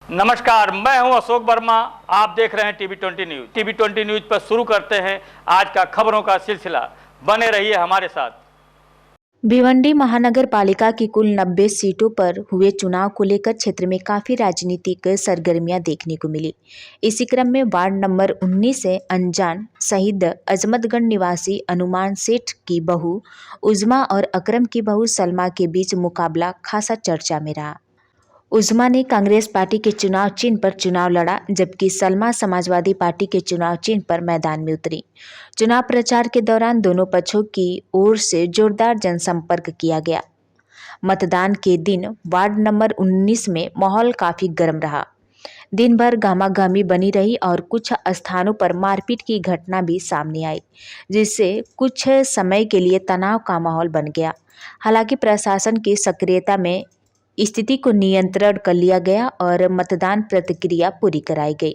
नमस्कार, मैं हूं अशोक वर्मा। आप देख रहे हैं टीवी 20 न्यूज। टीवी 20 न्यूज पर शुरू करते हैं आज का खबरों का सिलसिला। बने रहिए हमारे साथ। भिवंडी महानगर पालिका की कुल 90 सीटों पर हुए चुनाव को लेकर क्षेत्र में काफी राजनीतिक सरगर्मियां देखने को मिली। इसी क्रम में वार्ड नंबर 19 से अनजान शहीद अजमतगढ़ निवासी अनुमान सेठ की बहू उज़मा और अकरम की बहू सलमा के बीच मुकाबला खासा चर्चा में रहा। उज़मा ने कांग्रेस पार्टी के चुनाव चिन्ह पर चुनाव लड़ा, जबकि सलमा समाजवादी पार्टी के चुनाव चिन्ह पर मैदान में उतरी। चुनाव प्रचार के दौरान दोनों पक्षों की ओर से जोरदार जनसंपर्क किया गया। मतदान के दिन वार्ड नंबर 19 में माहौल काफी गर्म रहा। दिन भर गहमागहमी बनी रही और कुछ स्थानों पर मारपीट की घटना भी सामने आई, जिससे कुछ समय के लिए तनाव का माहौल बन गया। हालांकि प्रशासन की सक्रियता में स्थिति को नियंत्रण कर लिया गया और मतदान प्रक्रिया पूरी कराई गई।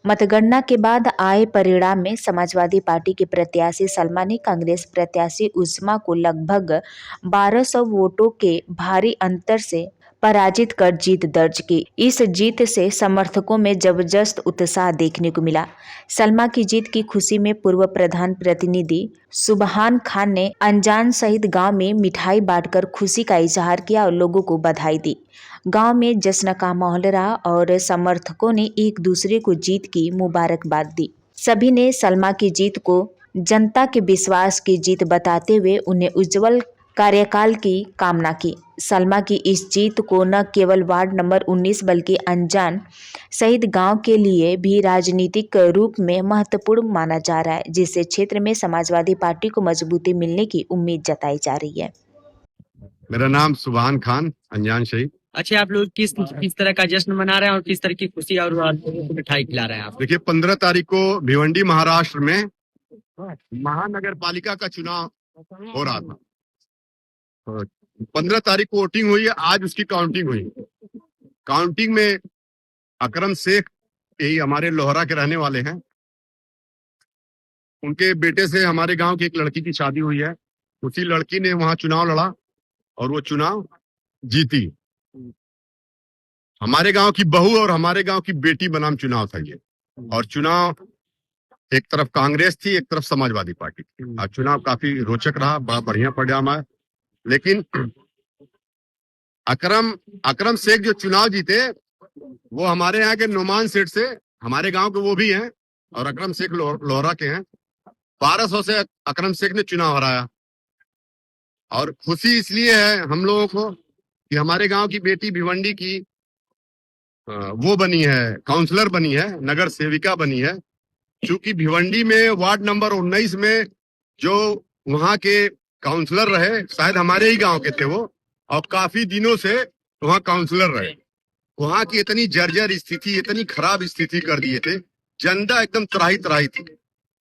मतगणना के बाद आए परिणाम में समाजवादी पार्टी के प्रत्याशी सलमा ने कांग्रेस प्रत्याशी उज़मा को लगभग 1200 वोटों के भारी अंतर से पराजित कर जीत दर्ज की। इस जीत से समर्थकों में जबरदस्त उत्साह देखने को मिला। सलमा की जीत की खुशी में पूर्व प्रधान प्रतिनिधि सुबहान खान ने अनजान शहीद गांव में मिठाई बांटकर खुशी का इजहार किया और लोगों को बधाई दी। गांव में जश्न का माहौल रहा और समर्थकों ने एक दूसरे को जीत की मुबारकबाद दी। सभी ने सलमा की जीत को जनता के विश्वास की जीत बताते हुए उन्हें उज्जवल कार्यकाल की कामना की। सलमा की इस जीत को न केवल वार्ड नंबर 19 बल्कि अनजान शहीद गांव के लिए भी राजनीतिक रूप में महत्वपूर्ण माना जा रहा है, जिससे क्षेत्र में समाजवादी पार्टी को मजबूती मिलने की उम्मीद जताई जा रही है। मेरा नाम सुबहान खान, अनजान शहीद। अच्छा, आप लोग किस तरह का जश्न मना रहे हैं और किस तरह की खुशी और लोगों को मिठाई खिला रहे हैं आप? देखिए, 15 तारीख को भिवंडी महाराष्ट्र में महानगर पालिका का चुनाव हो रहा था। 15 तारीख को वोटिंग हुई है, आज उसकी काउंटिंग हुई। काउंटिंग में अकरम शेख, यही हमारे लोहरा के रहने वाले हैं, उनके बेटे से हमारे गांव की एक लड़की की शादी हुई है। उसी लड़की ने वहां चुनाव लड़ा और वो चुनाव जीती। हमारे गांव की बहू और हमारे गांव की बेटी बनाम चुनाव था ये। और चुनाव एक तरफ कांग्रेस थी, एक तरफ समाजवादी पार्टी थी। और चुनाव काफी रोचक रहा, बड़ा बढ़िया परिणाम आया। लेकिन अकरम शेख जो चुनाव जीते वो हमारे यहाँ के नुमान सेठ से, हमारे गांव के वो भी हैं और अकरम शेख लोहरा के हैं। 1200 से अकरम शेख ने चुनाव हराया। और खुशी इसलिए है हम लोगों को कि हमारे गांव की बेटी भिवंडी की वो बनी है, काउंसलर बनी है, नगर सेविका बनी है। क्योंकि भिवंडी में वार्ड नंबर 19 में जो वहां के काउंसलर रहे, शायद हमारे ही गांव के थे वो, और काफी दिनों से वहां काउंसलर रहे। वहां की इतनी जर्जर स्थिति, इतनी खराब स्थिति कर दिए थे, जनता एकदम त्राही थी।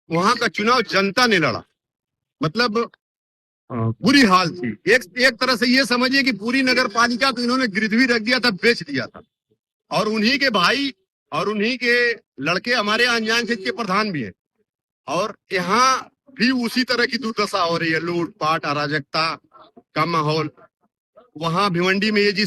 वहां का चुनाव जनता ने लड़ा, मतलब बुरी हाल थी। एक तरह से ये समझिए कि पूरी नगर पालिका को इन्होंने गिरवी रख दिया था, बेच दिया था। और उन्हीं के भाई और उन्हीं के लड़के हमारे अनजान क्षेत्र के प्रधान भी हैं। और यहाँ भी उसी तरह की दुर्दशा हो रही है, लूटपाट, अराजकता का माहौल। वहां भिवंडी में ये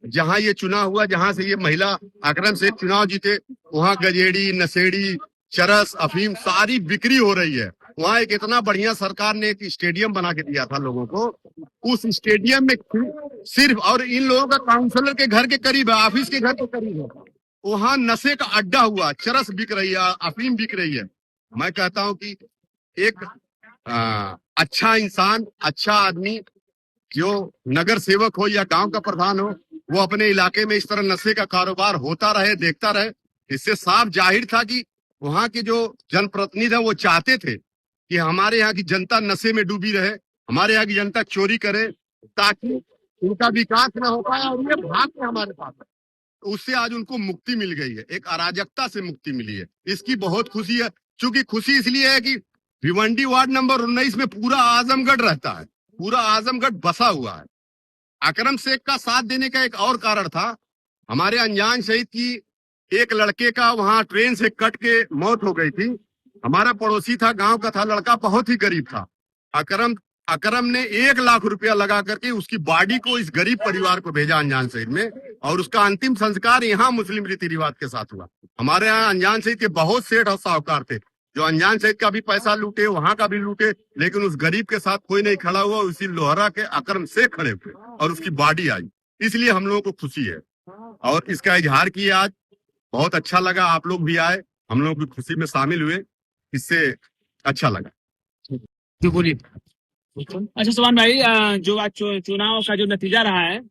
जहां ये चुनाव हुआ, जहां से ये महिला अकरम से चुनाव जीते, वहां गजेड़ी, नशेड़ी, चरस, अफीम सारी बिक्री हो रही है। वहां एक इतना बढ़िया सरकार ने एक स्टेडियम बना के दिया था लोगों को। उस स्टेडियम में सिर्फ, और इन लोगों का काउंसलर के घर के करीब है, ऑफिस के घर के करीब है, वहां नशे का अड्डा हुआ, चरस बिक रही है, अफीम बिक रही है। मैं कहता हूं कि एक अच्छा इंसान, अच्छा आदमी, जो नगर सेवक हो या गांव का प्रधान हो, वो अपने इलाके में इस तरह नशे का कारोबार होता रहे, देखता रहे। इससे साफ जाहिर था कि वहां के जो जनप्रतिनिधि है वो चाहते थे कि हमारे यहाँ की जनता नशे में डूबी रहे, हमारे यहाँ की जनता चोरी करे, ताकि उनका विकास न हो पाए और ये भाग के हमारे पास है। तो उससे आज उनको मुक्ति मिल गई है, एक अराजकता से मुक्ति मिली है। इसकी बहुत खुशी है। क्योंकि खुशी इसलिए है कि भिवंडी वार्ड नंबर 19 में पूरा आजमगढ़ रहता है, पूरा आजमगढ़ बसा हुआ है। अकरम शेख का साथ देने का एक और कारण था, हमारे अनजान शहीद की एक लड़के का वहां ट्रेन से कट के मौत हो गई थी। हमारा पड़ोसी था, गांव का था, लड़का बहुत ही गरीब था। अकरम ने 1 लाख रुपया लगा करके उसकी बॉडी को इस गरीब परिवार को भेजा अनजान शहीद में, और उसका अंतिम संस्कार यहाँ मुस्लिम रीति रिवाज के साथ हुआ। हमारे यहाँ अनजान शहीद के बहुत सेठ और साहूकार थे जो अनजान शहीद का भी पैसा लूटे, वहां का भी लूटे, लेकिन उस गरीब के साथ कोई नहीं खड़ा हुआ। उसी लोहरा के अकरम से खड़े हुए और उसकी बॉडी आई, इसलिए हम लोगों को खुशी है और इसका इजहार किया आज। बहुत अच्छा लगा, आप लोग भी आए, हम लोगों की खुशी में शामिल हुए, इससे अच्छा लगा। जो बोलिए। अच्छा सुभान भाई, जो आज चुनाव का जो नतीजा रहा है,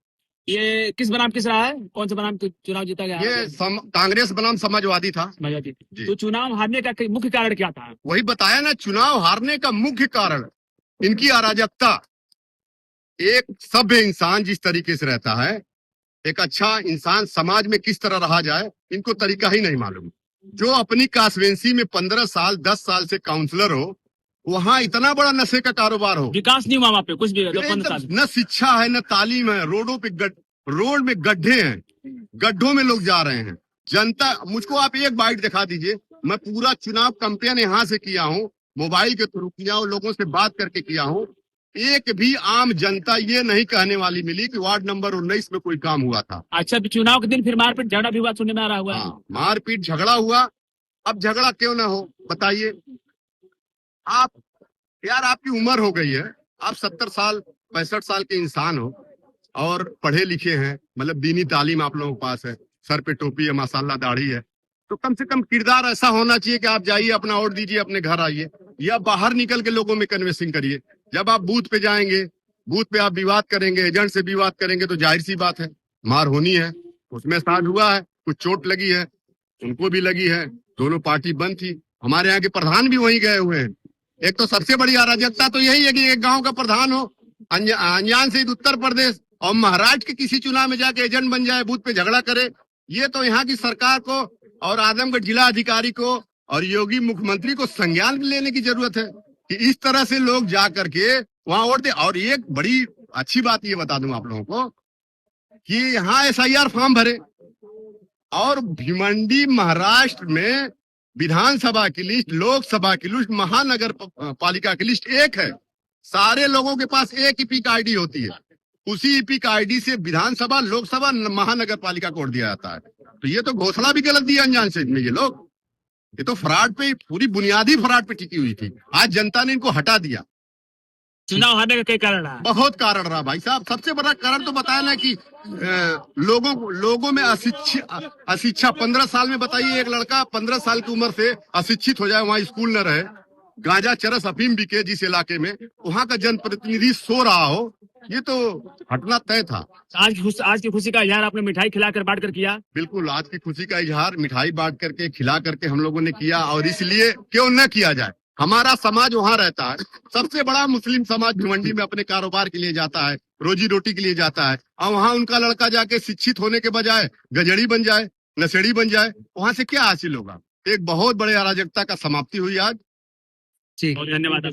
ये किस बनाम किस रहा है? कौन सा बनाम चुनाव जीता गया? ये कांग्रेस बनाम समाजवादी था। समाजवादी। जी। तो चुनाव हारने का मुख्य कारण क्या था? वही बताया ना, चुनाव हारने का मुख्य कारण इनकी अराजकता। एक सभ्य इंसान जिस तरीके से रहता है, एक अच्छा इंसान समाज में किस तरह रहा जाए, इनको तरीका ही नहीं मालूम। जो अपनी कांस्टिट्यूएंसी में 15 साल 10 साल से काउंसलर हो, वहां इतना बड़ा नशे का कारोबार हो, विकास नहीं हुआ वहाँ पे कुछ भी। न शिक्षा है न तालीम है, रोडों पे रोड में गड्ढे हैं, गड्ढों में लोग जा रहे हैं। जनता, मुझको आप एक बाइट दिखा दीजिए, मैं पूरा चुनाव कैंपेन यहाँ से किया हूँ, मोबाइल के थ्रू किया हूँ, लोगों से बात करके किया हूँ। एक भी आम जनता ये नहीं कहने वाली मिली कि वार्ड नंबर 19 में कोई काम हुआ था। अच्छा, चुनाव के दिन फिर मारपीट झगड़ा भी हुआ, सुनने में आ रहा हुआ है। हाँ, मारपीट झगड़ा हुआ। अब झगड़ा क्यों ना हो, बताइए आप। यार आपकी उम्र हो गई है, आप 70 साल 65 साल के इंसान हो और पढ़े लिखे हैं, मतलब दीनी तालीम आप लोगों के पास है, सर पे टोपी है, माशाल्लाह दाढ़ी है, तो कम से कम किरदार ऐसा होना चाहिए कि आप जाइए, अपना वोट दीजिए, अपने घर आइए, या बाहर निकल के लोगों में कन्विंसिंग करिए। जब आप बूथ पे जाएंगे, बूथ पे आप विवाद करेंगे, एजेंट से विवाद करेंगे, तो जाहिर सी बात है मार होनी है। उसमें साथ हुआ है, कुछ चोट लगी है, उनको भी लगी है, दोनों पार्टी बंद थी। हमारे यहाँ के प्रधान भी वहीं गए हुए हैं। एक तो सबसे बड़ी अराजकता तो यही है कि एक गांव का प्रधान हो, अनजान शहीद उत्तर प्रदेश, और महाराष्ट्र के किसी चुनाव में जाके एजेंट बन जाए, बूथ पे झगड़ा करे। ये तो यहाँ की सरकार को और आजमगढ़ जिला अधिकारी को और योगी मुख्यमंत्री को संज्ञान लेने की जरूरत है कि इस तरह से लोग जा करके वहां वोट दे। और एक बड़ी अच्छी बात ये बता दूं आप लोगों को कि यहाँ SIR फॉर्म भरे, और भिवंडी महाराष्ट्र में विधानसभा की लिस्ट, लोकसभा की लिस्ट, महानगर पालिका की लिस्ट एक है। सारे लोगों के पास एक ईपिक आईडी होती है, उसी ईपिक आईडी से विधानसभा, लोकसभा, महानगर पालिका को वोट दिया जाता है। तो ये तो घोषणा भी गलत दिया अनजान शहीद में। ये लोग, ये तो फ्रॉड पे, पूरी बुनियादी फ्रॉड पे टिकी हुई थी। आज जनता ने इनको हटा दिया। चुनाव हारने का क्या कारण रहा? बहुत कारण रहा भाई साहब। सबसे बड़ा कारण तो बताया ना कि लोगों में अशिक्षा 15 साल में, बताइए एक लड़का 15 साल की उम्र से अशिक्षित हो जाए, वहाँ स्कूल न रहे, गांजा चरस अफीम बिके जिस इलाके में, वहाँ का जनप्रतिनिधि सो रहा हो, ये तो हटना तय था। आज की खुशी का इजहार आपने मिठाई खिलाकर बांट कर किया? बिल्कुल, आज की खुशी का इजहार मिठाई बांट करके, खिला करके हम लोगों ने किया। और इसलिए क्यों न किया जाए, हमारा समाज वहाँ रहता है। सबसे बड़ा मुस्लिम समाज भिवंडी में अपने कारोबार के लिए जाता है, रोजी रोटी के लिए जाता है, और वहाँ उनका लड़का जाके शिक्षित होने के बजाय गजड़ी बन जाए, नशेड़ी बन जाए, वहां से क्या हासिल होगा? एक बहुत बड़े अराजकता का समाप्ति हुई आज। ठीक, धन्यवाद।